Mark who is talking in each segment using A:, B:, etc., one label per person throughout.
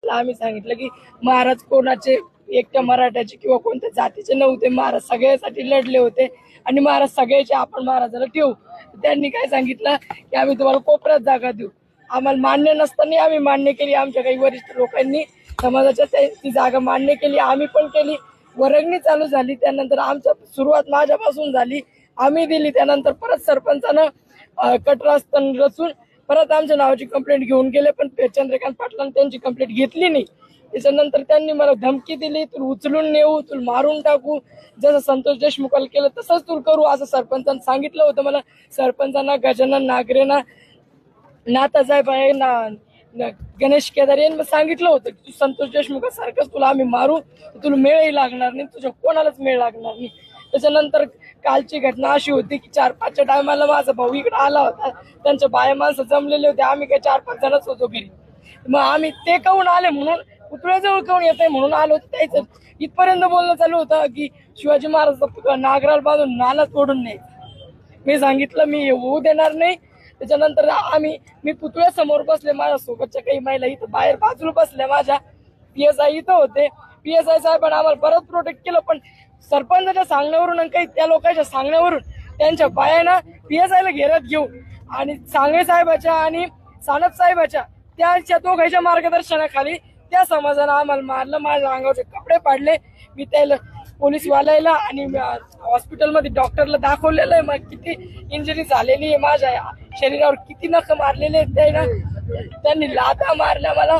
A: त्याला आम्ही सांगितलं की महाराज कोणाचे एकट्या मराठ्याचे किंवा कोणत्या जातीचे नव्हते, महाराज सगळ्यासाठी लढले होते आणि महाराज सगळ्याचे आपण महाराजाला ठेवू. त्यांनी काय सांगितलं की आम्ही तुम्हाला कोपऱ्यात जागा देऊ. आम्हाला मान्य नसताना आम्ही मान्य केली. आमच्या काही वरिष्ठ लोकांनी समाजाच्या ती जागा मान्य केली, आम्ही पण केली. वर्गणी चालू झाली, त्यानंतर आमच्या सुरुवात माझ्यापासून झाली, आम्ही दिली. त्यानंतर परत सरपंचानं कटरस्थान रचून परत आमच्या नावाची कंप्लेंट घेऊन गेले, पण चंद्रकांत पाटलांनी त्यांची कंप्लेंट घेतली नाही. त्याच्यानंतर त्यांनी मला धमकी दिली, तुला उचलून नेऊ, तुला मारून टाकू, जसं संतोष देशमुखाला केलं तसंच तुला करू, असं सरपंचानं सांगितलं होतं मला. सरपंचांना, गजानन नागरेंना, नातासाहेब आहे ना, गणेश केदार यांनी सांगितलं होतं की तू संतोष देशमुखासारखंच तुला आम्ही मारू, तुला मेळही लागणार नाही, तुझ्या कोणालाच मेळ लागणार नाही. त्याच्यानंतर कालची घटना अशी होती की 4-5च्या टायमाला माझा भाऊ इकडे आला होता, त्यांच्या बाया माणसं जमलेले होते, आम्ही काय 4-5 जणच होतो घरी. मग आम्ही ते कहून आले म्हणून पुतळ्याजवळ कहून येत आहे म्हणून आलो. त्याचं इथपर्यंत बोलणं चालू होतं की शिवाजी महाराज नागराला बांधून नाला तोडून नाही. मी सांगितलं मी येऊ देणार नाही. त्याच्यानंतर मी पुतळ्यासमोर बसले, माझ्या सोबतच्या काही महिला इथं बाहेर बाजूला बसल्या, माझ्या PSI इथं होते. PSI साहेबांनी आम्हाला परत प्रोटेक्ट केलं, पण सरपंचाच्या सांगण्यावरून आणि काही त्या लोकांच्या सांगण्यावरून त्यांच्या बायांना PSIला घेरत घेऊन आणि सांगळे साहेबाच्या आणि सानप साहेबाच्या त्या दोघांच्या मार्गदर्शनाखाली त्या समाजानं आम्हाला मारलं. माझ्या अंगावरचे कपडे पाडले. मी त्याला पोलीसवाल्याला आणि हॉस्पिटलमध्ये डॉक्टरला दाखवलेलं आहे मग किती इंजुरी झालेली आहे, माझ्या शरीरावर किती नख मारलेले आहेत. त्यांनी लाथा मारल्या मला,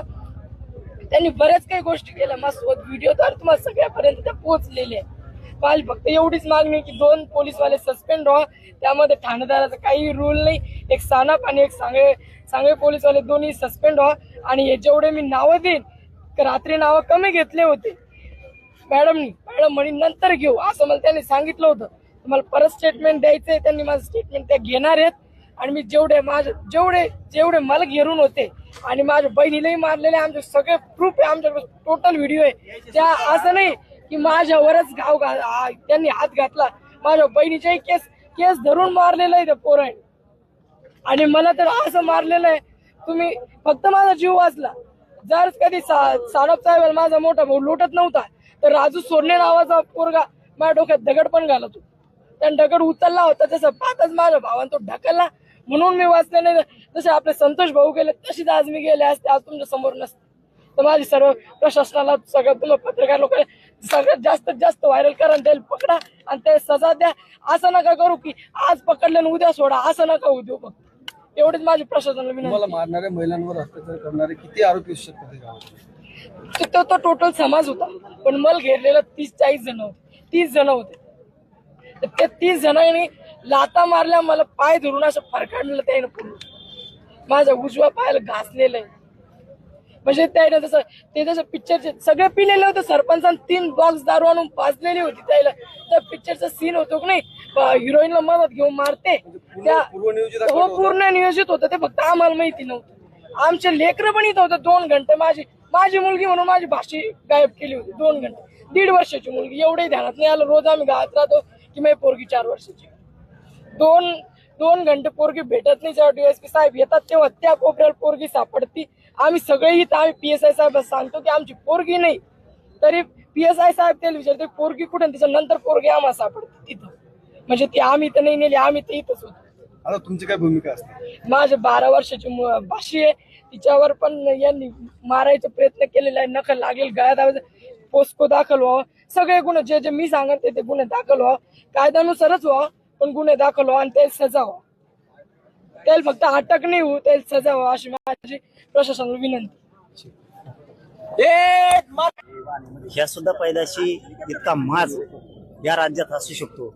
A: त्यांनी बऱ्याच काही गोष्टी केल्या. माझ्यासोबत व्हिडिओ तर तुम्हाला सगळ्यापर्यंत त्या पोहोचलेले आहे. माझी फक्त एवढीच मागणी की 2 पोलीसवाले सस्पेंड व्हा, त्यामध्ये ठाणेदाराचा काही रूल नाही. एक सानप आणि एक सांगळे पोलीसवाले दोन्ही सस्पेंड व्हा. आणि हे जेवढे मी नावं देईन, रात्री नावं कमी घेतले होते मॅडम म्हणे नंतर घेऊ, असं मला त्यांनी सांगितलं होतं. तुम्हाला परत स्टेटमेंट द्यायचंय, त्यांनी माझं स्टेटमेंट त्या घेणार आहेत. आणि मी जेवढे मला घेरून होते आणि माझ्या बहिणीलाही मारलेले आमचे सगळे प्रूफ आहे, आमच्याकडे टोटल व्हिडिओ आहे. त्या असं नाही की माझ्यावरच त्यांनी हात घातला, माझ्या बहिणीच्याही केस धरून मारलेलं आहे त्या पोराने. आणि मला तर असं मारलेलं आहे, तुम्ही फक्त माझा जीव वाचला. जर कधी सानप साहेब माझा मोठा भाऊ लुटत नव्हता तर राजू सोरणे नावाचा पोरगा माझ्या डोक्यात दगड पण घालत होता. त्याने दगड उचलला होता, तसं पाहतच माझ्या भावानं तो ढकलला म्हणून मी वाचले. नाही जसे आपले संतोष भाऊ गेले तशीच आज मी गेले असते, आज तुमच्या समोर नसते. तर माझी सर्व प्रशासनाला, सगळं तुम्हाला पत्रकार लोक सगळ्यात जास्त व्हायरल करा, त्याला पकडा आणि ते सजा द्या. असं नका करू की आज पकडलं आणि उद्या सोडा, असं नका होऊ देऊ. फक्त एवढीच माझी प्रशासनाला विनंती.
B: तुम्हाला मारणाऱ्या महिलांवर अत्याचार करणारे किती आरोपी असू शकतात?
A: तो टोटल समाज होता, पण मला घेरलेला 30-40 जण होते, 30 जण होते. तर त्या 30 जणांनी लाता मारल्या, मला पाय धरून असं फरकाडलं त्यानं पूर्ण. माझ्या उजव्या पायाला घासलेलं आहे. म्हणजे त्यानं जसं पिक्चरचे सगळे पिलेले होते. सरपंचानं 3 बॉक्स दारू आणून पाजलेली होती त्याला. त्या पिक्चरचा सीन होतो की नाही, हिरोईनला मदत घेऊन मारते, त्या पूर्ण नियोजित होतं. ते फक्त आम्हाला माहिती नव्हतं. आमचे लेकरं पण इथं होतं. 2 घंटे माझी मुलगी म्हणून माझी भाषी गायब केली होती. 2 घंटे, 1.5 वर्षाची मुलगी, एवढंही ध्यानात नाही आलं. रोज आम्ही गावात राहतो की माझी पोरगी 4 वर्षाची. 2 घंटे पोरगी भेटत नाही. जेव्हा DSP साहेब येतात तेव्हा त्या कोपऱ्याला पोरगी सापडती. आम्ही सगळे इथं आम्ही PSI साहेब सांगतो की आमची पोरगी नाही, तरी PSI साहेब त्याला विचारते पोरगी कुठे, त्याच्यानंतर पोरगी आम्हाला सापडते तिथं. म्हणजे ती आम्ही तर नाही नेली, आम्ही तर इथंच होतो.
B: आता तुमची काय भूमिका असते?
A: माझे 12 वर्षाची भाषी आहे, तिच्यावर पण यांनी मारायचा प्रयत्न केलेला आहे. नखल लागेल, गळ्यात पोस्को दाखल व्हावं, सगळे गुन्हे जे मी सांगत ते गुन्हे दाखल व्हावं, कायद्यानुसारच व्हावं, पण गुन्हे दाखल व्हावं आणि त्याला सजा व्हावं. त्याला फक्त अटक नाही होऊ, त्याला सजा व्हावं अशी माझी प्रशासनाला विनंती.
C: ह्या सुद्धा पैदाशी इतका माज या राज्यात असू शकतो